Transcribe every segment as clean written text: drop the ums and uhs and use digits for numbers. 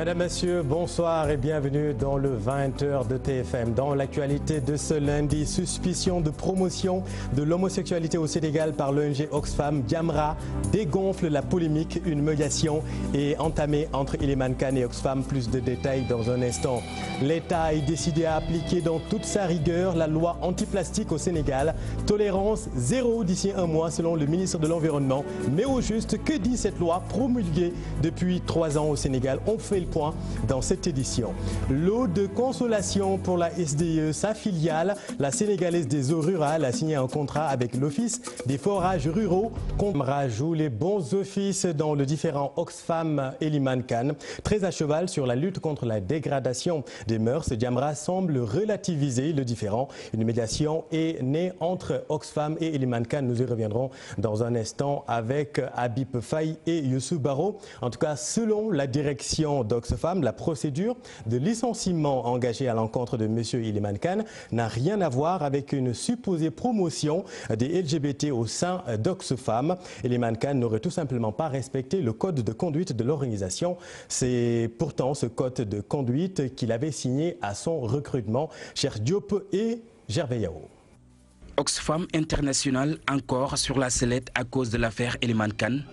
Mesdames, Messieurs, bonsoir et bienvenue dans le 20h de TFM. Dans l'actualité de ce lundi, suspicion de promotion de l'homosexualité au Sénégal par l'ONG Oxfam. Jamra dégonfle la polémique. Une médiation est entamée entre Elimane Kane et Oxfam. Plus de détails dans un instant. L'État est décidé à appliquer dans toute sa rigueur la loi anti-plastique au Sénégal. Tolérance zéro d'ici un mois selon le ministre de l'Environnement. Mais au juste, que dit cette loi promulguée depuis 3 ans au Sénégal? On fait le point dans cette édition. Lot de consolation pour la SDE, sa filiale, la Sénégalaise des eaux rurales, a signé un contrat avec l'Office des forages ruraux. Jamra joue les bons offices dans le différent Oxfam Elimane Kane. Très à cheval sur la lutte contre la dégradation des mœurs, Jamra semble relativiser le différend. Une médiation est née entre Oxfam et Elimane Kane. Nous y reviendrons dans un instant avec Habib Faye et Youssou Baro. En tout cas, selon la direction d'Oxfam, la procédure de licenciement engagée à l'encontre de M. Elimane Kane n'a rien à voir avec une supposée promotion des LGBT au sein d'Oxfam. Elimane Kane n'aurait tout simplement pas respecté le code de conduite de l'organisation. C'est pourtant ce code de conduite qu'il avait signé à son recrutement. Cheikh Diop et Gervais Yao. Oxfam International encore sur la sellette à cause de l'affaire Elimane Kane.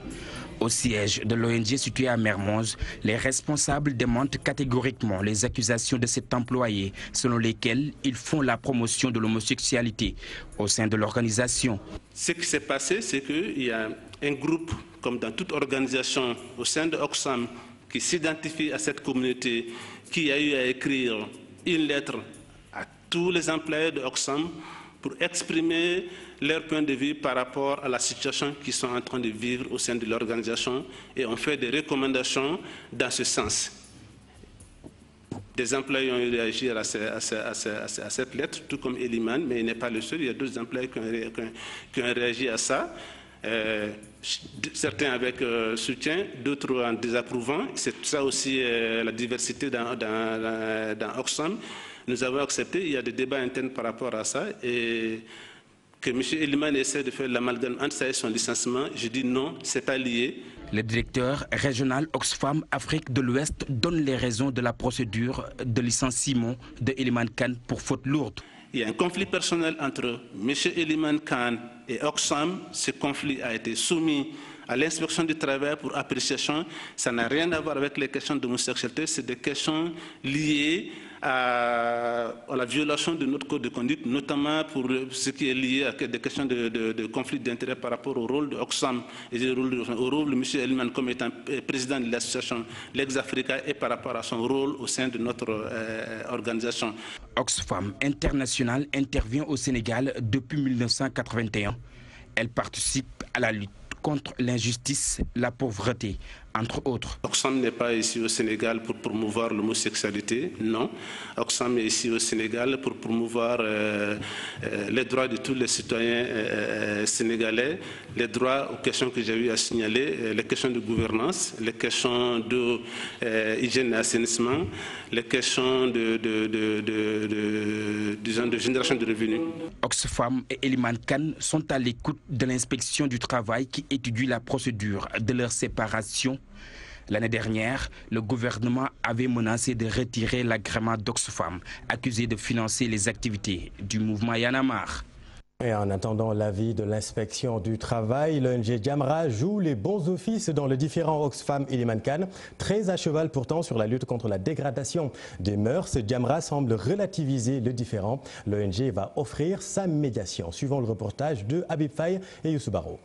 Au siège de l'ONG situé à Mermoz, les responsables démentent catégoriquement les accusations de cet employé selon lesquelles ils font la promotion de l'homosexualité au sein de l'organisation. Ce qui s'est passé, c'est qu'il y a un groupe, comme dans toute organisation au sein de Oxfam, qui s'identifie à cette communauté, qui a eu à écrire une lettre à tous les employés de Oxfam pour exprimer leur point de vue par rapport à la situation qu'ils sont en train de vivre au sein de l'organisation, et on fait des recommandations dans ce sens. Des employés ont réagi à cette lettre, tout comme Elimane, mais il n'est pas le seul, il y a d'autres employés qui ont réagi à ça. Certains avec soutien, d'autres en désapprouvant. C'est ça aussi la diversité dans Oxfam. Nous avons accepté, il y a des débats internes par rapport à ça, et que M. Elimane essaie de faire l'amalgame entre ça et son licenciement, je dis non, ce n'est pas lié. Le directeur régional Oxfam Afrique de l'Ouest donne les raisons de la procédure de licenciement de Elimane Kane pour faute lourde. Il y a un conflit personnel entre M. Elimane Kane et Oxfam. Ce conflit a été soumis à l'inspection du travail pour appréciation. Ça n'a rien à voir avec les questions d'homosexualité, c'est des questions liées à la violation de notre code de conduite, notamment pour ce qui est lié à des questions de conflit d'intérêt par rapport au rôle de Oxfam et au rôle de M. Elimane comme étant président de l'association Lex-Africa et par rapport à son rôle au sein de notre organisation. Oxfam International intervient au Sénégal depuis 1981. Elle participe à la lutte contre l'injustice, la pauvreté, entre autres. Oxfam n'est pas ici au Sénégal pour promouvoir l'homosexualité, non. Oxfam est ici au Sénégal pour promouvoir les droits de tous les citoyens sénégalais, les droits aux questions que j'ai eu à signaler, les questions de gouvernance, les questions d'hygiène et assainissement, les questions de génération de revenus. Oxfam et Elimane Kane sont à l'écoute de l'inspection du travail qui étudie la procédure de leur séparation. L'année dernière, le gouvernement avait menacé de retirer l'agrément d'Oxfam, accusé de financer les activités du mouvement Y en a marre. Et en attendant l'avis de l'inspection du travail, l'ONG Jamra joue les bons offices dans le différent Oxfam Elimane Kane. Très à cheval pourtant sur la lutte contre la dégradation des mœurs, Jamra semble relativiser le différend. L'ONG va offrir sa médiation. Suivant le reportage de Habib Faye et Youssou Baro.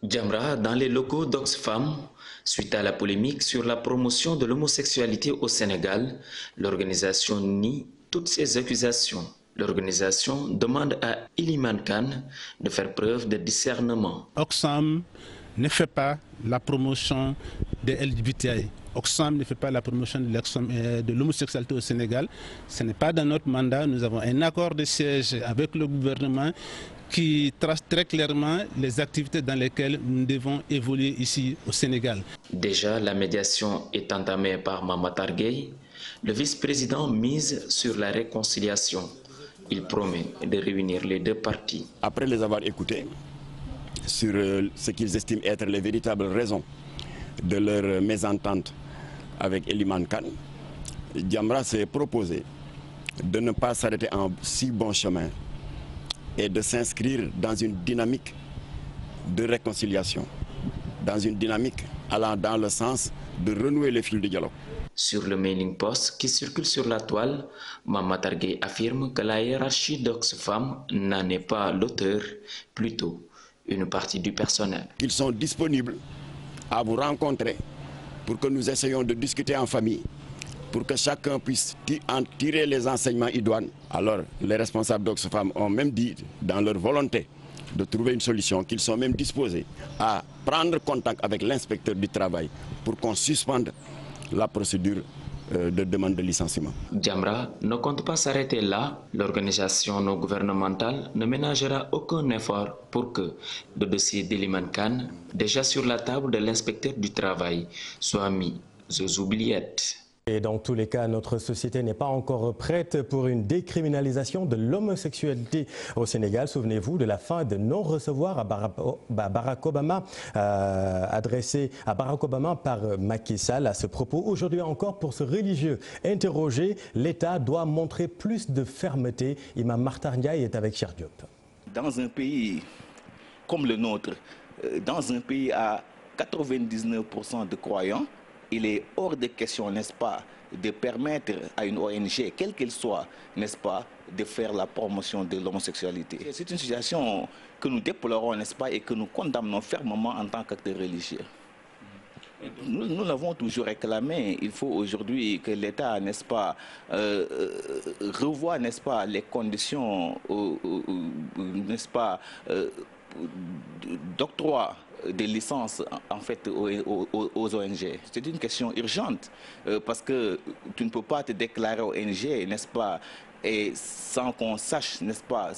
Jamra dans les locaux d'Oxfam. Suite à la polémique sur la promotion de l'homosexualité au Sénégal, l'organisation nie toutes ces accusations. L'organisation demande à Elimane Kane de faire preuve de discernement. Oxfam ne fait pas la promotion des LGBTI. Oxfam ne fait pas la promotion de l'homosexualité au Sénégal. Ce n'est pas dans notre mandat. Nous avons un accord de siège avec le gouvernement qui trace très clairement les activités dans lesquelles nous devons évoluer ici au Sénégal. Déjà, la médiation est entamée par Mamatar Gueye. Le vice-président mise sur la réconciliation. Il promet de réunir les deux parties. Après les avoir écoutés sur ce qu'ils estiment être les véritables raisons de leur mésentente avec Eliman Kane, Jamra s'est proposé de ne pas s'arrêter en si bon chemin et de s'inscrire dans une dynamique de réconciliation, dans une dynamique allant dans le sens de renouer les fils du dialogue. Sur le mailing post qui circule sur la toile, Mame Matar Gueye affirme que la hiérarchie d'Oxfam n'en est pas l'auteur, plutôt une partie du personnel. Ils sont disponibles à vous rencontrer pour que nous essayions de discuter en famille, pour que chacun puisse en tirer les enseignements idoines. Alors, les responsables d'Oxfam ont même dit, dans leur volonté de trouver une solution, qu'ils sont même disposés à prendre contact avec l'inspecteur du travail pour qu'on suspende la procédure de demande de licenciement. Jamra ne compte pas s'arrêter là. L'organisation non gouvernementale ne ménagera aucun effort pour que le dossier d'Eliman Kane, déjà sur la table de l'inspecteur du travail, soit mis aux oubliettes. Et dans tous les cas, notre société n'est pas encore prête pour une décriminalisation de l'homosexualité au Sénégal. Souvenez-vous de la fin de non-recevoir à Barack Obama, adressé à Barack Obama par Macky Sall. À ce propos, aujourd'hui encore, pour ce religieux interrogé, l'État doit montrer plus de fermeté. Imam Makhtar Ndiaye est avec Cheikh Diop. Dans un pays comme le nôtre, dans un pays à 99% de croyants, il est hors de question, n'est-ce pas, de permettre à une ONG, quelle qu'elle soit, n'est-ce pas, de faire la promotion de l'homosexualité. C'est une situation que nous déplorons, n'est-ce pas, et que nous condamnons fermement en tant qu'acteurs religieux. Nous l'avons toujours réclamé. Il faut aujourd'hui que l'État, n'est-ce pas, revoie, n'est-ce pas, les conditions, n'est-ce pas, d'octroi des licences en fait aux ONG. C'est une question urgente parce que tu ne peux pas te déclarer ONG, n'est-ce pas, et sans qu'on sache, n'est-ce pas,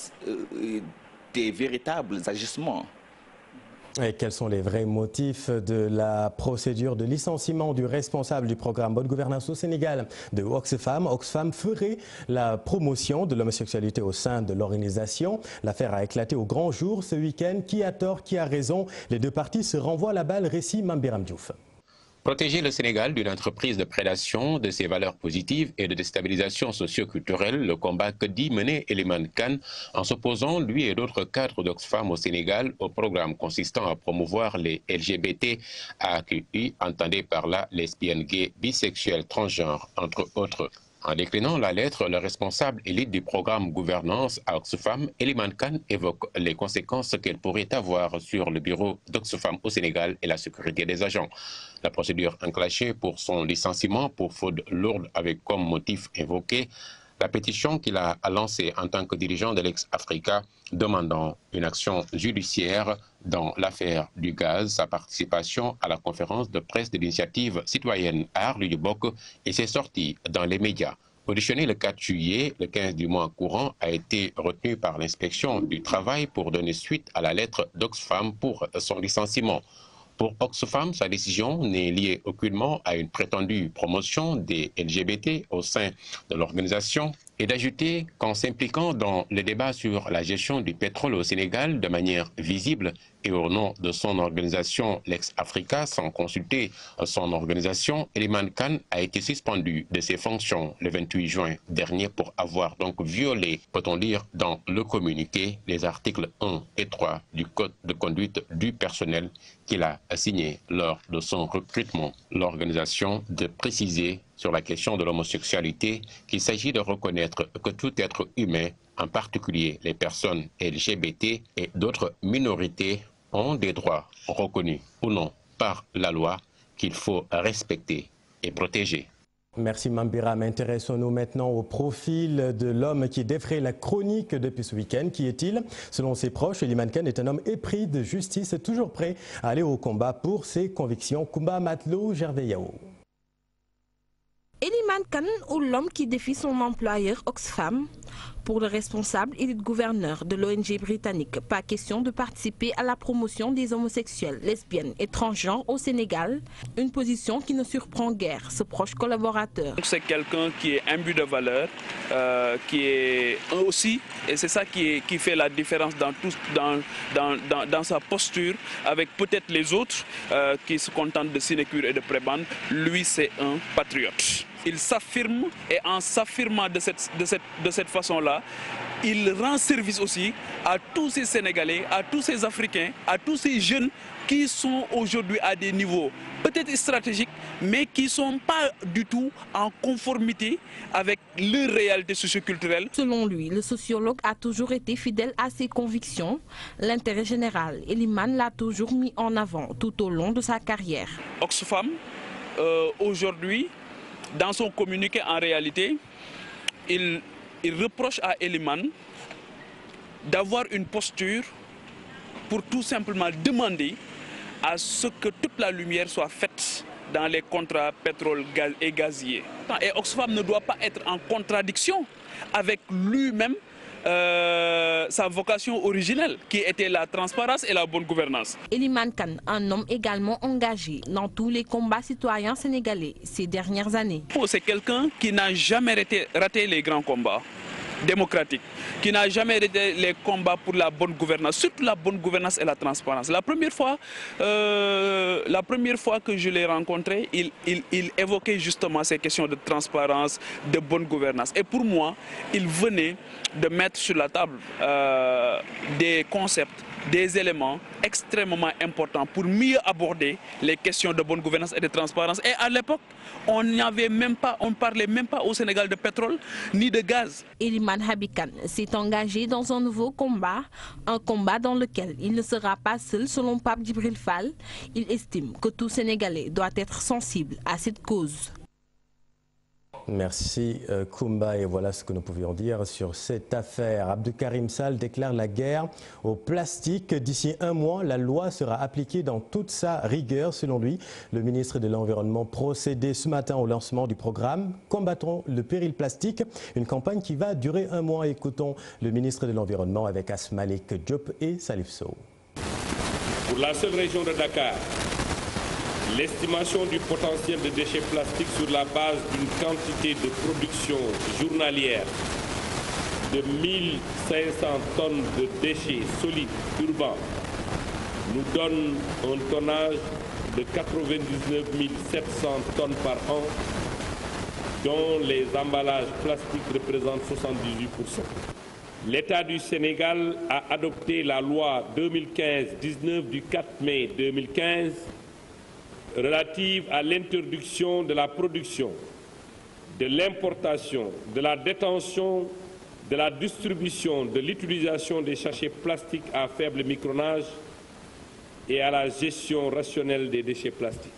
tes véritables agissements. Et quels sont les vrais motifs de la procédure de licenciement du responsable du programme Bonne Gouvernance au Sénégal de Oxfam? Oxfam ferait la promotion de l'homosexualité au sein de l'organisation. L'affaire a éclaté au grand jour ce week-end. Qui a tort, qui a raison? Les deux parties se renvoient la balle. Récit Mame Biram Diouf. Protéger le Sénégal d'une entreprise de prédation de ses valeurs positives et de déstabilisation socio-culturelle, le combat que dit mener Eliman Kane en s'opposant, lui et d'autres cadres d'Oxfam au Sénégal, au programme consistant à promouvoir les LGBTQI, entendez par là lesbiennes, gays, bisexuels, transgenres, entre autres. En déclinant la lettre, le responsable élite du programme gouvernance à Oxfam, Eliman Kane, évoque les conséquences qu'elle pourrait avoir sur le bureau d'Oxfam au Sénégal et la sécurité des agents. La procédure enclenchée pour son licenciement pour faute lourde avec comme motif invoqué la pétition qu'il a lancée en tant que dirigeant de l'ex-Africa demandant une action judiciaire dans l'affaire du gaz, sa participation à la conférence de presse de l'initiative citoyenne Aar Li Ñu Bokk et ses sorties dans les médias. Auditionné le 4 juillet, le 15 du mois courant a été retenu par l'inspection du travail pour donner suite à la lettre d'Oxfam pour son licenciement. Pour Oxfam, sa décision n'est liée aucunement à une prétendue promotion des LGBT au sein de l'organisation et d'ajouter qu'en s'impliquant dans le débat sur la gestion du pétrole au Sénégal de manière visible et au nom de son organisation l'ex-Africa sans consulter son organisation, Eliman Kane a été suspendu de ses fonctions le 28 juin dernier pour avoir donc violé, peut-on lire dans le communiqué, les articles 1 et 3 du Code de conduite du personnel qu'il a signé lors de son recrutement. L'organisation de préciser sur la question de l'homosexualité qu'il s'agit de reconnaître que tout être humain, en particulier les personnes LGBT et d'autres minorités, ont des droits reconnus ou non par la loi qu'il faut respecter et protéger. Merci Mame Biram. Intéressons-nous maintenant au profil de l'homme qui défraie la chronique depuis ce week-end. Qui est-il? Selon ses proches, Eliman Kane est un homme épris de justice et toujours prêt à aller au combat pour ses convictions. Kumba Matlo, Gervais Yao. Eliman Kane, ou l'homme qui défie son employeur Oxfam Pour le responsable et le gouverneur de l'ONG britannique, pas question de participer à la promotion des homosexuels, lesbiennes et transgenres au Sénégal, une position qui ne surprend guère ce proche collaborateur. C'est quelqu'un qui est imbu de valeur, qui est aussi, et c'est ça qui fait la différence dans sa posture avec peut-être les autres qui se contentent de sinécure et de prébande. Lui, c'est un patriote. Il s'affirme et en s'affirmant de cette façon-là, il rend service aussi à tous ces Sénégalais, à tous ces Africains, à tous ces jeunes qui sont aujourd'hui à des niveaux peut-être stratégiques, mais qui ne sont pas du tout en conformité avec leur réalité socioculturelle. Selon lui, le sociologue a toujours été fidèle à ses convictions. L'intérêt général, Elimane l'a toujours mis en avant tout au long de sa carrière. Oxfam, aujourd'hui, dans son communiqué, en réalité, il reproche à Elimane d'avoir une posture pour tout simplement demander à ce que toute la lumière soit faite dans les contrats pétrole, gaz et gazier. Et Oxfam ne doit pas être en contradiction avec lui-même sa vocation originelle, qui était la transparence et la bonne gouvernance. Elimane Kane, un homme également engagé dans tous les combats citoyens sénégalais ces dernières années. C'est quelqu'un qui n'a jamais raté les grands combats démocratiques, qui n'a jamais raté les combats pour la bonne gouvernance, surtout la bonne gouvernance et la transparence. La première fois que je l'ai rencontré, il évoquait justement ces questions de transparence, de bonne gouvernance. Et pour moi, il venait de mettre sur la table des concepts, des éléments extrêmement importants pour mieux aborder les questions de bonne gouvernance et de transparence. Et à l'époque, on ne parlait même pas au Sénégal de pétrole ni de gaz. Elimane Habib Kane s'est engagé dans un nouveau combat, un combat dans lequel il ne sera pas seul selon Pape Djibril Fall. Il estime que tout Sénégalais doit être sensible à cette cause. Merci Koumba, et voilà ce que nous pouvions dire sur cette affaire. Abdoukarim Sall déclare la guerre au plastique. D'ici un mois, la loi sera appliquée dans toute sa rigueur. Selon lui, le ministre de l'Environnement procédait ce matin au lancement du programme Combattons le péril plastique, une campagne qui va durer un mois. Écoutons le ministre de l'Environnement avec Asmalik Diop et Salif Sow. Pour la seule région de Dakar, l'estimation du potentiel de déchets plastiques sur la base d'une quantité de production journalière de 1500 tonnes de déchets solides urbains nous donne un tonnage de 99 700 tonnes par an, dont les emballages plastiques représentent 78%. L'État du Sénégal a adopté la loi 2015-19 du 4 mai 2015 relative à l'interdiction de la production, de l'importation, de la détention, de la distribution, de l'utilisation des sachets plastiques à faible micronage et à la gestion rationnelle des déchets plastiques.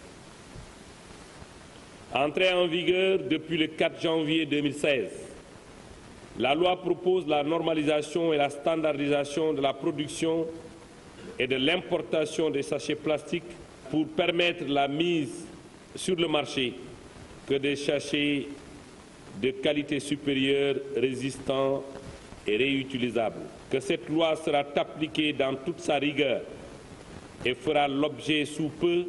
Entrée en vigueur depuis le 4 janvier 2016, la loi propose la normalisation et la standardisation de la production et de l'importation des sachets plastiques pour permettre la mise sur le marché que des sachets de qualité supérieure, résistants et réutilisables. Que cette loi sera appliquée dans toute sa rigueur et fera l'objet sous peu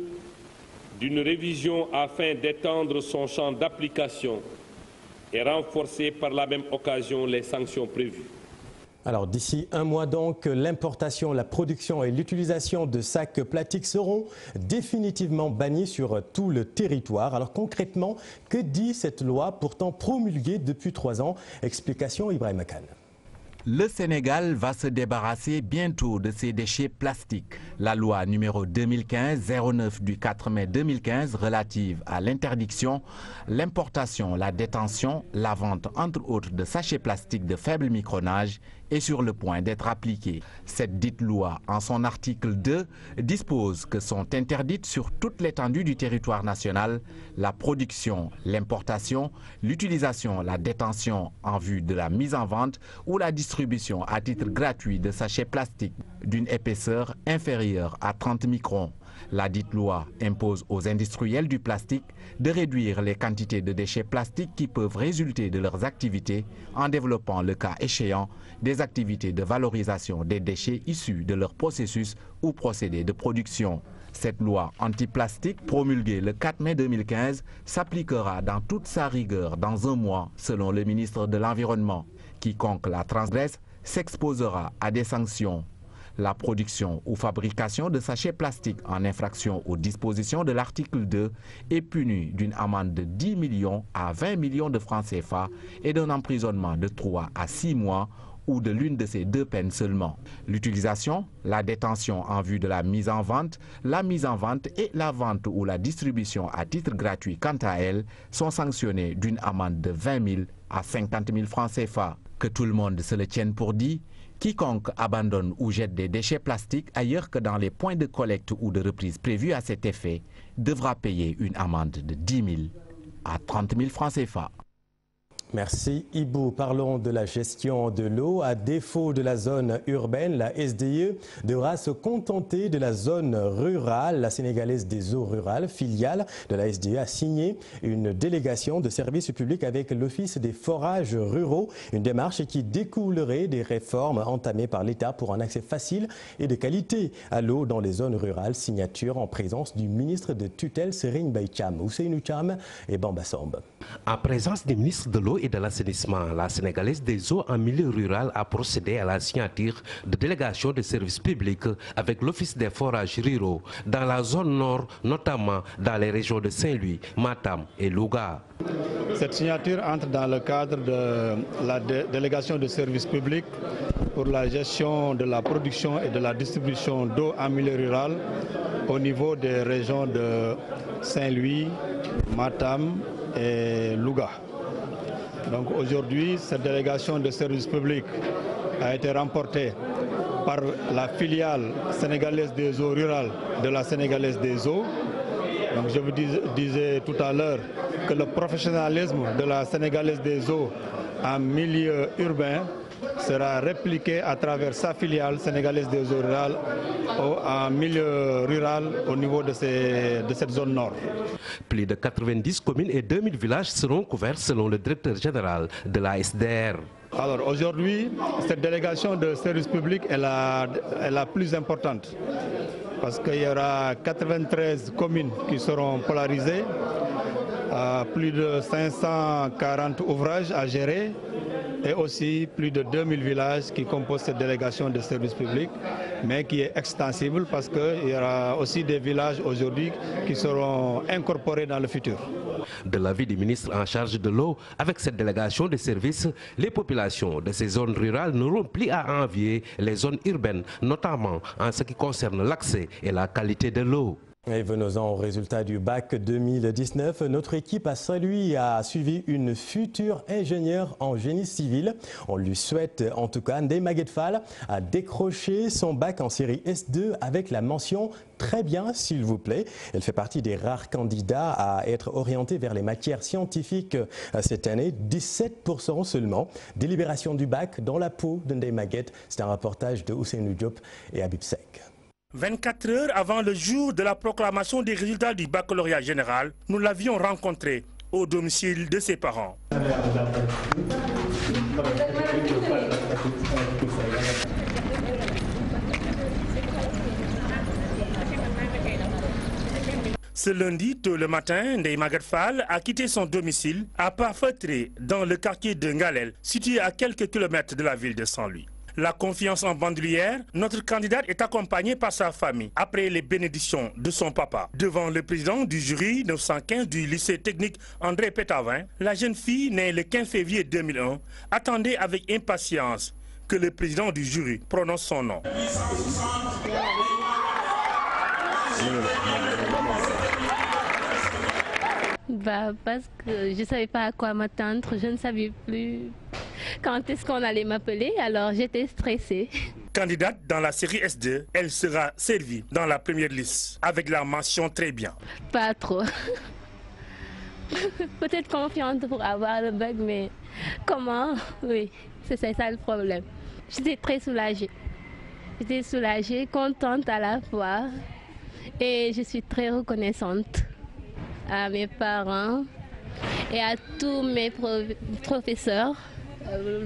d'une révision afin d'étendre son champ d'application et renforcer par la même occasion les sanctions prévues. Alors d'ici un mois donc, l'importation, la production et l'utilisation de sacs plastiques seront définitivement bannis sur tout le territoire. Alors concrètement, que dit cette loi pourtant promulguée depuis 3 ans? Explication Ibrahim Khan. Le Sénégal va se débarrasser bientôt de ses déchets plastiques. La loi numéro 2015-09 du 4 mai 2015 relative à l'interdiction, l'importation, la détention, la vente entre autres de sachets plastiques de faible micronage est sur le point d'être appliquée. Cette dite loi, en son article 2, dispose que sont interdites sur toute l'étendue du territoire national la production, l'importation, l'utilisation, la détention en vue de la mise en vente ou la distribution à titre gratuit de sachets plastiques d'une épaisseur inférieure à 30 microns. La dite loi impose aux industriels du plastique de réduire les quantités de déchets plastiques qui peuvent résulter de leurs activités en développant le cas échéant des activités de valorisation des déchets issus de leur processus ou procédés de production. Cette loi anti-plastique, promulguée le 4 mai 2015, s'appliquera dans toute sa rigueur dans un mois, selon le ministre de l'Environnement. Quiconque la transgresse s'exposera à des sanctions. La production ou fabrication de sachets plastiques en infraction aux dispositions de l'article 2 est punie d'une amende de 10 millions à 20 millions de francs CFA et d'un emprisonnement de 3 à 6 mois ou de l'une de ces deux peines seulement. L'utilisation, la détention en vue de la mise en vente, la mise en vente et la vente ou la distribution à titre gratuit, quant à elles, sont sanctionnées d'une amende de 20 000 à 50 000 francs CFA. Que tout le monde se le tienne pour dit, quiconque abandonne ou jette des déchets plastiques ailleurs que dans les points de collecte ou de reprise prévus à cet effet devra payer une amende de 10 000 à 30 000 francs CFA. Merci Ibou. Parlons de la gestion de l'eau. À défaut de la zone urbaine, la SDE devra se contenter de la zone rurale. La Sénégalaise des eaux rurales, filiale de la SDE, a signé une délégation de service public avec l'Office des forages ruraux. Une démarche qui découlerait des réformes entamées par l'État pour un accès facile et de qualité à l'eau dans les zones rurales. Signature en présence du ministre de tutelle Serigne Mbaye Thiam, Ousseynou Thiam et Bamba Samb. En présence du ministre de l'eau et de l'assainissement, la Sénégalaise des eaux en milieu rural a procédé à la signature de délégations de services publics avec l'Office des forages ruraux dans la zone nord, notamment dans les régions de Saint-Louis, Matam et Louga. Cette signature entre dans le cadre de la délégation de services publics pour la gestion de la production et de la distribution d'eau en milieu rural au niveau des régions de Saint-Louis, Matam et Louga. Donc aujourd'hui, cette délégation de services publics a été remportée par la filiale sénégalaise des eaux rurales de la Sénégalaise des eaux. Donc je vous disais tout à l'heure que le professionnalisme de la Sénégalaise des eaux en milieu urbain sera répliqué à travers sa filiale sénégalaise des eaux rurales en milieu rural au niveau de cette zone nord. Plus de 90 communes et 2000 villages seront couverts selon le directeur général de la SDR. Alors aujourd'hui, cette délégation de services publics est la plus importante parce qu'il y aura 93 communes qui seront polarisées, plus de 540 ouvrages à gérer et aussi plus de 2000 villages qui composent cette délégation de services publics, mais qui est extensible parce qu'il y aura aussi des villages aujourd'hui qui seront incorporés dans le futur. De l'avis du ministre en charge de l'eau, avec cette délégation de services, les populations de ces zones rurales n'auront plus à envier les zones urbaines, notamment en ce qui concerne l'accès et la qualité de l'eau. Et venons-en au résultat du bac 2019. Notre équipe à Saint-Louis a suivi une future ingénieure en génie civil. On lui souhaite en tout cas. Ndeye Maguette Fall a décroché son bac en série S2 avec la mention « Très bien, s'il vous plaît ». Elle fait partie des rares candidats à être orientés vers les matières scientifiques cette année. 17% seulement. Délibération du bac dans la peau de Ndeye Maguette. C'est un reportage de Ousseynou Diop et Habib Seck. 24 heures avant le jour de la proclamation des résultats du baccalauréat général, nous l'avions rencontré au domicile de ses parents. Ce lundi, tôt le matin, Ndeye Maguette Fall a quitté son domicile à pas feutré dans le quartier de Ngalel, situé à quelques kilomètres de la ville de Saint-Louis. La confiance en bandoulière, notre candidate est accompagnée par sa famille après les bénédictions de son papa. Devant le président du jury 915 du lycée technique André Pétavin, la jeune fille née le 15 février 2001 attendait avec impatience que le président du jury prononce son nom. Parce que je ne savais pas à quoi m'attendre, je ne savais plus quand est-ce qu'on allait m'appeler, alors j'étais stressée. Candidate dans la série S2, elle sera servie dans la première liste avec la mention très bien. Pas trop. Peut-être confiante pour avoir le bac, mais comment? Oui, c'est ça le problème. J'étais très soulagée. J'étais soulagée, contente à la fois. Et je suis très reconnaissante à mes parents et à tous mes professeurs,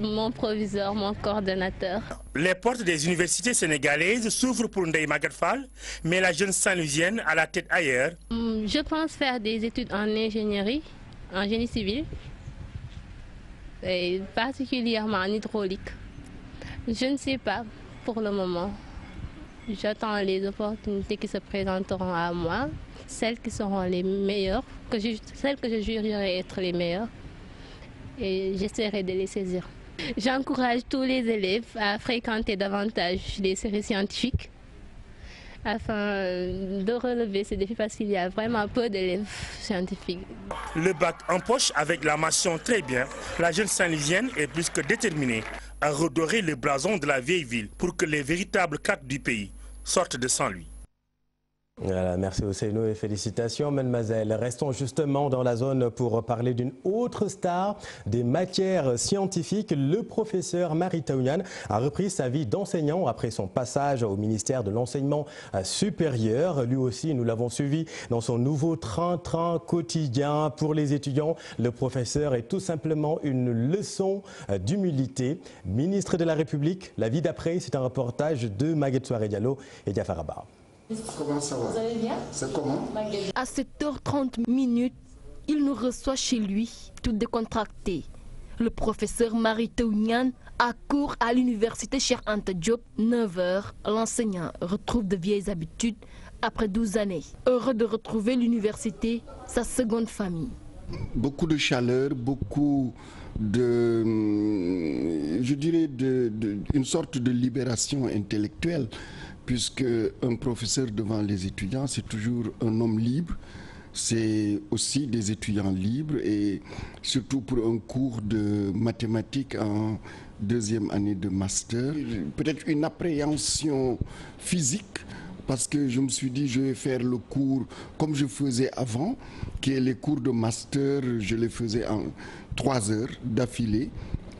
mon proviseur, mon coordonnateur. Les portes des universités sénégalaises s'ouvrent pour Ndeye Maguette Fall, mais la jeune Saint-Louisienne a la tête ailleurs. Je pense faire des études en ingénierie, en génie civil, et particulièrement en hydraulique. Je ne sais pas pour le moment. J'attends les opportunités qui se présenteront à moi, celles qui seront les meilleures, celles que je jurerai être les meilleures, et j'essaierai de les saisir. J'encourage tous les élèves à fréquenter davantage les séries scientifiques afin de relever ces défis parce qu'il y a vraiment peu d'élèves scientifiques. Le bac en poche avec la mention très bien, la jeune Saint-Louisienne est plus que déterminée à redorer le blason de la vieille ville pour que les véritables cadres du pays sortent de Saint-Louis. Voilà, merci Ousseynou et félicitations mademoiselle. Restons justement dans la zone pour parler d'une autre star des matières scientifiques. Le professeur Mary Teuw Niane a repris sa vie d'enseignant après son passage au ministère de l'enseignement supérieur. Lui aussi, nous l'avons suivi dans son nouveau train-train quotidien pour les étudiants. Le professeur est tout simplement une leçon d'humilité. Ministre de la République, la vie d'après, c'est un reportage de Maguette Souaré Diallo et Diafara Ba. Comment ça va? Vous allez bien? C'est comment? À 7h30, il nous reçoit chez lui, tout décontracté. Le professeur Mary Teuw Niane accourt à l'université Cheikh Anta Diop. 9h, l'enseignant retrouve de vieilles habitudes après 12 années. Heureux de retrouver l'université, sa seconde famille. Beaucoup de chaleur, beaucoup de, je dirais, une sorte de libération intellectuelle. Puisque un professeur devant les étudiants, c'est toujours un homme libre, c'est aussi des étudiants libres et surtout pour un cours de mathématiques en deuxième année de master. Peut-être une appréhension physique parce que je me suis dit je vais faire le cours comme je faisais avant, qui est les cours de master, je les faisais en 3 heures d'affilée.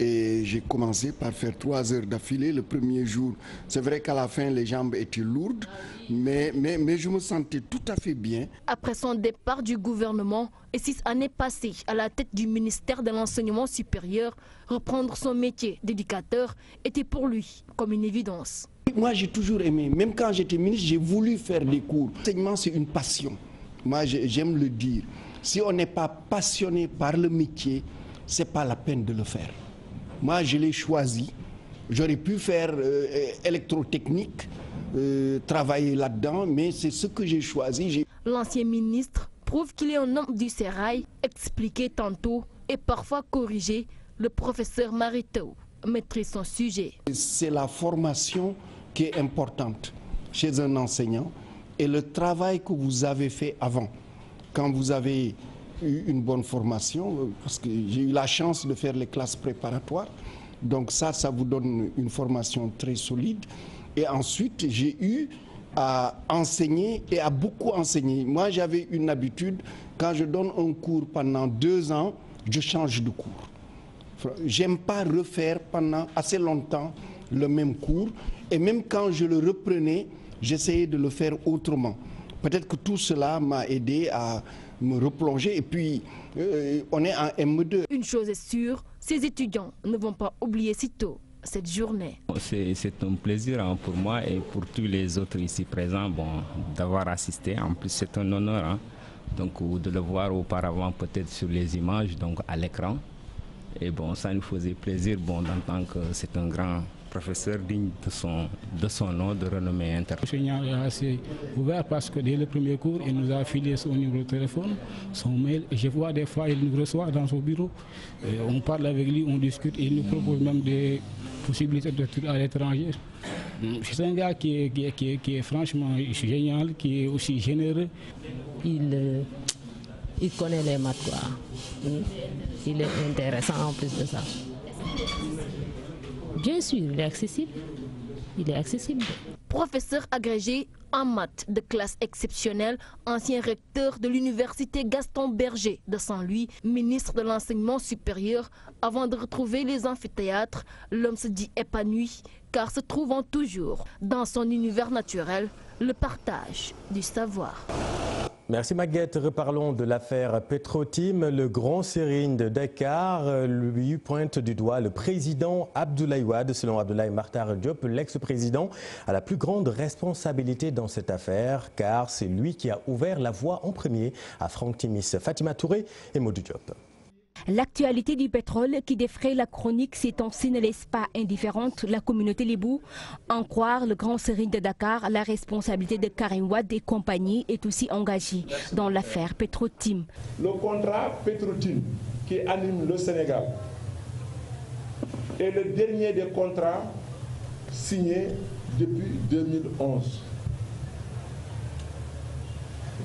Et j'ai commencé par faire 3 heures d'affilée le premier jour. C'est vrai qu'à la fin, les jambes étaient lourdes, mais je me sentais tout à fait bien. Après son départ du gouvernement et 6 années passées à la tête du ministère de l'enseignement supérieur, reprendre son métier d'éducateur était pour lui comme une évidence. Moi, j'ai toujours aimé, même quand j'étais ministre, j'ai voulu faire des cours. L'enseignement, c'est une passion. Moi, j'aime le dire. Si on n'est pas passionné par le métier, ce n'est pas la peine de le faire. Moi, je l'ai choisi. J'aurais pu faire électrotechnique, travailler là-dedans, mais c'est ce que j'ai choisi. L'ancien ministre prouve qu'il est un homme du sérail, expliqué tantôt et parfois corrigé. Le professeur Mary Teuw maîtrise son sujet. C'est la formation qui est importante chez un enseignant et le travail que vous avez fait avant. Quand vous avez eu une bonne formation, parce que j'ai eu la chance de faire les classes préparatoires, donc ça vous donne une formation très solide. Et ensuite, j'ai eu à enseigner et à beaucoup enseigner. Moi, j'avais une habitude, quand je donne un cours pendant 2 ans, je change de cours. J'aime pas refaire pendant assez longtemps le même cours. Et même quand je le reprenais, j'essayais de le faire autrement. Peut-être que tout cela m'a aidé à me replonger et puis on est en M2. Une chose est sûre, ces étudiants ne vont pas oublier sitôt cette journée. C'est un plaisir pour moi et pour tous les autres ici présents d'avoir assisté. En plus, c'est un honneur donc, de le voir auparavant peut-être sur les images, donc à l'écran. Et ça nous faisait plaisir d'entendre que c'est un grand professeur digne de son nom, de renommée internationale. L'enseignant est assez ouvert parce que dès le premier cours, il nous a filé son numéro de téléphone, son mail. Et je vois des fois, il nous reçoit dans son bureau. Et on parle avec lui, on discute. Il nous propose même des possibilités d'études à l'étranger. C'est un gars qui est franchement génial, qui est aussi généreux. Il connaît les maths, quoi. Il est intéressant en plus de ça. Bien sûr, il est accessible. Il est accessible. Professeur agrégé en maths de classe exceptionnelle, ancien recteur de l'université Gaston Berger de Saint-Louis, ministre de l'enseignement supérieur, avant de retrouver les amphithéâtres, l'homme se dit épanoui car se trouvant toujours dans son univers naturel, le partage du savoir. Merci Maguette. Reparlons de l'affaire Petro-Tim. Le grand Serigne de Dakar lui pointe du doigt le président Abdoulaye Wade. Selon Abdoulaye Makhtar Diop, l'ex-président a la plus grande responsabilité dans cette affaire car c'est lui qui a ouvert la voie en premier à Franck Timis. Fatima Touré et Modou Diop. L'actualité du pétrole qui défraie la chronique ces temps-ci ne laisse pas indifférente la communauté lébou. En croire le grand Serigne de Dakar, la responsabilité de Karim Wade et compagnie est aussi engagée dans l'affaire Petro-Tim. Le contrat Petro-Tim qui anime le Sénégal est le dernier des contrats signés depuis 2011.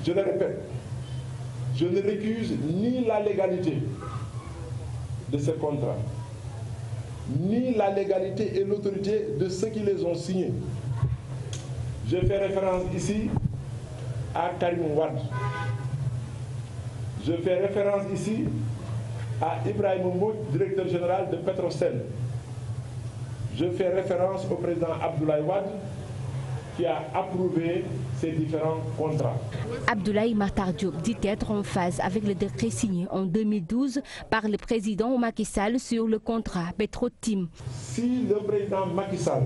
Je le répète, je ne récuse ni la légalité de ces contrats, ni la légalité et l'autorité de ceux qui les ont signés. Je fais référence ici à Karim Wade. Je fais référence ici à Ibrahim Mbouch, directeur général de Petrosen. Je fais référence au président Abdoulaye Wade qui a approuvé ces différents contrats. Abdoulaye Makhtar Diop dit être en phase avec le décret signé en 2012 par le président Macky Sall sur le contrat Petro-Tim. Si le président Macky Sall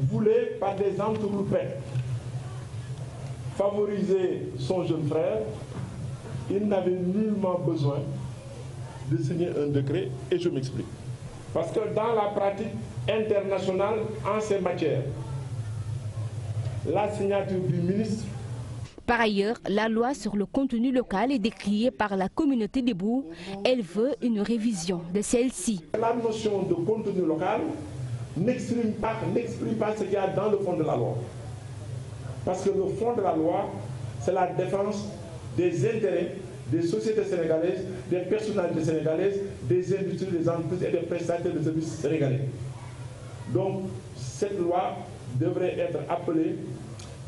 voulait par des entourloupes favoriser son jeune frère, il n'avait nullement besoin de signer un décret et je m'explique. Parce que dans la pratique internationale en ces matières, la signature du ministre. Par ailleurs, la loi sur le contenu local est décriée par la communauté lébou. Elle veut une révision de celle-ci. La notion de contenu local n'exprime pas ce qu'il y a dans le fond de la loi. Parce que le fond de la loi, c'est la défense des intérêts des sociétés sénégalaises, des personnalités sénégalaises, des industries, des entreprises et des prestataires de services sénégalais. Donc, cette loi devrait être appelée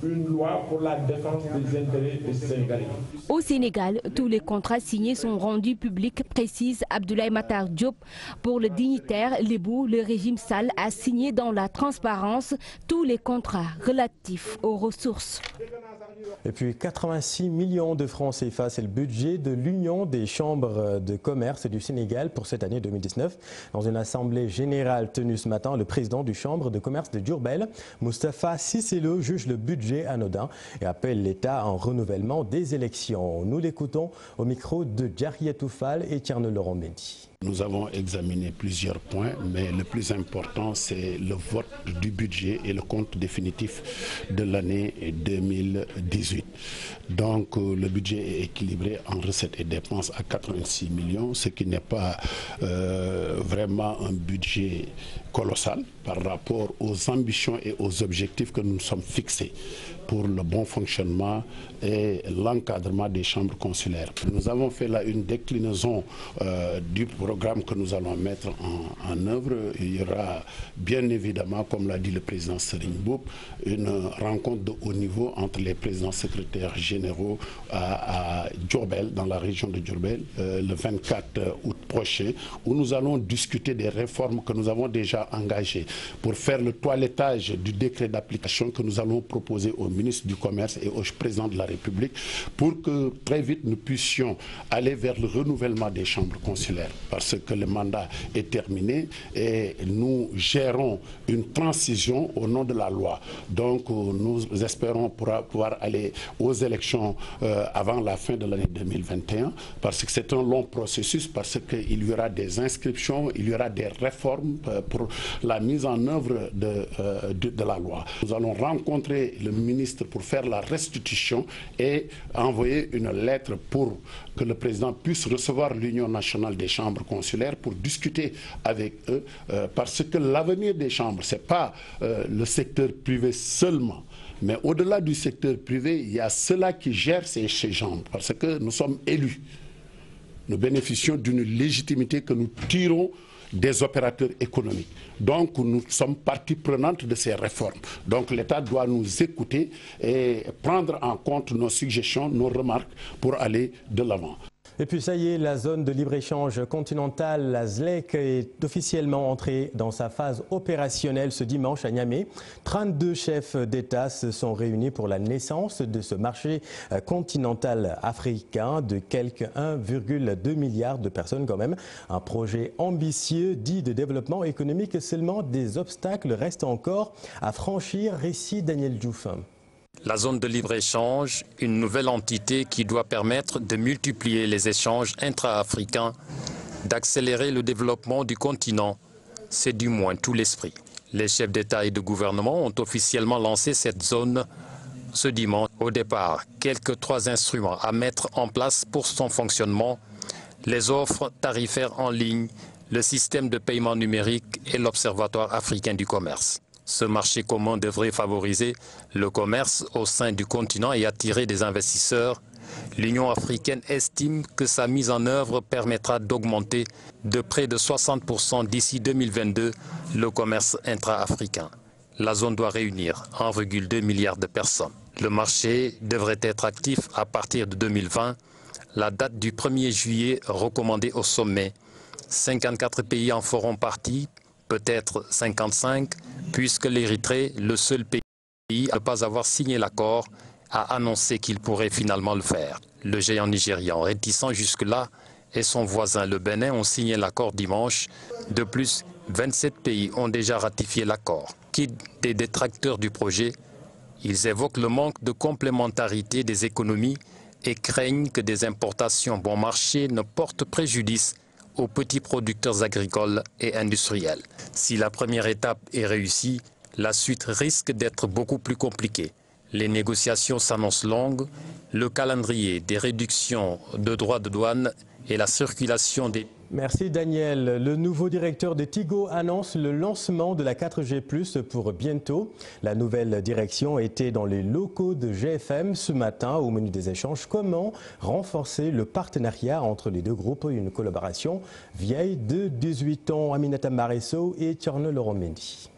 une loi pour la défense des intérêts des Sénégalais. Au Sénégal, tous les contrats signés sont rendus publics, précise Abdoulaye Makhtar Diop. Pour le dignitaire lébou, le régime Sall a signé dans la transparence tous les contrats relatifs aux ressources. Et puis 86 millions de francs CFA, c'est le budget de l'Union des chambres de commerce du Sénégal pour cette année 2019. Dans une assemblée générale tenue ce matin, le président du chambre de commerce de Diourbel, Moustapha Cisselo, juge le budget anodin et appelle l'État en renouvellement des élections. Nous l'écoutons au micro de Djariatou Fall et Tierno Laurent Mendy. Nous avons examiné plusieurs points, mais le plus important, c'est le vote du budget et le compte définitif de l'année 2018. Donc, le budget est équilibré en recettes et dépenses à 86 millions, ce qui n'est pas vraiment un budget colossal par rapport aux ambitions et aux objectifs que nous nous sommes fixés pour le bon fonctionnement et l'encadrement des chambres consulaires. Nous avons fait là une déclinaison du programme que nous allons mettre en œuvre. Il y aura bien évidemment, comme l'a dit le président Serigne Mboup, une rencontre de haut niveau entre les présidents secrétaires généraux à Diourbel, dans la région de Diourbel, le 24 août prochain, où nous allons discuter des réformes que nous avons déjà engagées pour faire le toilettage du décret d'application que nous allons proposer au ministre du Commerce et au président de la République pour que très vite nous puissions aller vers le renouvellement des chambres consulaires parce que le mandat est terminé et nous gérons une transition au nom de la loi. Donc nous espérons pouvoir aller aux élections avant la fin de l'année 2021 parce que c'est un long processus, parce qu'il y aura des inscriptions, il y aura des réformes pour la mise en œuvre de la loi. Nous allons rencontrer le ministre pour faire la restitution et envoyer une lettre pour que le président puisse recevoir l'Union nationale des chambres consulaires pour discuter avec eux parce que l'avenir des chambres, ce n'est pas le secteur privé seulement. Mais au-delà du secteur privé, il y a ceux-là qui gèrent ces chambres parce que nous sommes élus. Nous bénéficions d'une légitimité que nous tirons des opérateurs économiques. Donc nous sommes partie prenante de ces réformes. Donc l'État doit nous écouter et prendre en compte nos suggestions, nos remarques pour aller de l'avant. Et puis ça y est, la zone de libre-échange continentale, la ZLEC, est officiellement entrée dans sa phase opérationnelle ce dimanche à Niamey. 32 chefs d'État se sont réunis pour la naissance de ce marché continental africain de quelque 1,2 milliard de personnes quand même. Un projet ambitieux dit de développement économique, seulement des obstacles restent encore à franchir. Récit Daniel Diouf. La zone de libre-échange, une nouvelle entité qui doit permettre de multiplier les échanges intra-africains, d'accélérer le développement du continent, c'est du moins tout l'esprit. Les chefs d'État et de gouvernement ont officiellement lancé cette zone ce dimanche. Au départ, quelques 3 instruments à mettre en place pour son fonctionnement, les offres tarifaires en ligne, le système de paiement numérique et l'Observatoire africain du commerce. Ce marché commun devrait favoriser le commerce au sein du continent et attirer des investisseurs. L'Union africaine estime que sa mise en œuvre permettra d'augmenter de près de 60% d'ici 2022 le commerce intra-africain. La zone doit réunir 1,2 milliard de personnes. Le marché devrait être actif à partir de 2020, la date du 1er juillet recommandée au sommet. 54 pays en feront partie, peut-être 55, puisque l'Érythrée, le seul pays à ne pas avoir signé l'accord, a annoncé qu'il pourrait finalement le faire. Le géant nigérian, réticent jusque-là, et son voisin le Bénin ont signé l'accord dimanche. De plus, 27 pays ont déjà ratifié l'accord. Quitte des détracteurs du projet, ils évoquent le manque de complémentarité des économies et craignent que des importations bon marché ne portent préjudice aux petits producteurs agricoles et industriels. Si la première étape est réussie, la suite risque d'être beaucoup plus compliquée. Les négociations s'annoncent longues, le calendrier des réductions de droits de douane et la circulation des... Merci Daniel. Le nouveau directeur de Tigo annonce le lancement de la 4G+ pour bientôt. La nouvelle direction était dans les locaux de GFM ce matin au menu des échanges. Comment renforcer le partenariat entre les deux groupes? Une collaboration vieille de 18 ans. Aminata Maresso et Tierno Loromendi.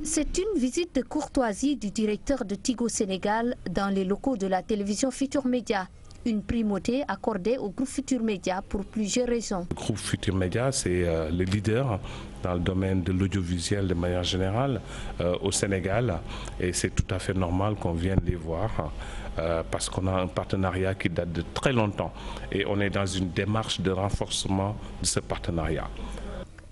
C'est une visite de courtoisie du directeur de Tigo Sénégal dans les locaux de la télévision Futur Média. Une primauté accordée au groupe Futur Média pour plusieurs raisons. Le groupe Futur Média, c'est le leader dans le domaine de l'audiovisuel de manière générale au Sénégal. Et c'est tout à fait normal qu'on vienne les voir parce qu'on a un partenariat qui date de très longtemps. Et on est dans une démarche de renforcement de ce partenariat.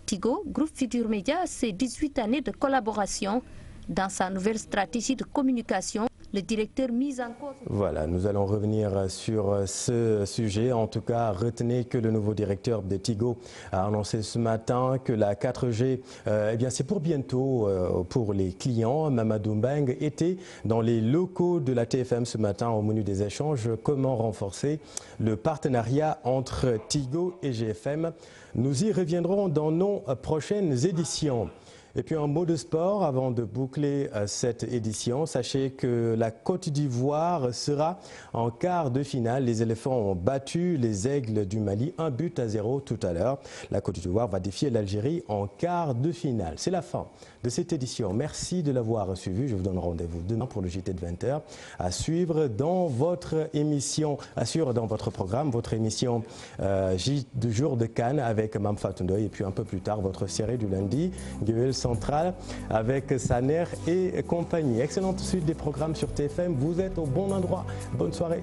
Tigo, groupe Futur Média, c'est 18 années de collaboration. Dans sa nouvelle stratégie de communication, le directeur mise en cause... Voilà, nous allons revenir sur ce sujet. En tout cas, retenez que le nouveau directeur de Tigo a annoncé ce matin que la 4G, eh bien, c'est pour bientôt pour les clients. Mamadou Mbeng était dans les locaux de la TFM ce matin au menu des échanges. Comment renforcer le partenariat entre Tigo et GFM? Nous y reviendrons dans nos prochaines éditions. Et puis un mot de sport avant de boucler cette édition. Sachez que la Côte d'Ivoire sera en quart de finale. Les éléphants ont battu les aigles du Mali 1-0 tout à l'heure. La Côte d'Ivoire va défier l'Algérie en quart de finale. C'est la fin de cette édition. Merci de l'avoir suivi. Je vous donne rendez-vous demain pour le JT de 20h à suivre dans votre émission, dans votre programme, votre émission J du jour de Cannes avec Mam Fatundoy et puis un peu plus tard votre série du lundi, Gueule Centrale avec Saner et compagnie. Excellente suite des programmes sur TFM. Vous êtes au bon endroit. Bonne soirée.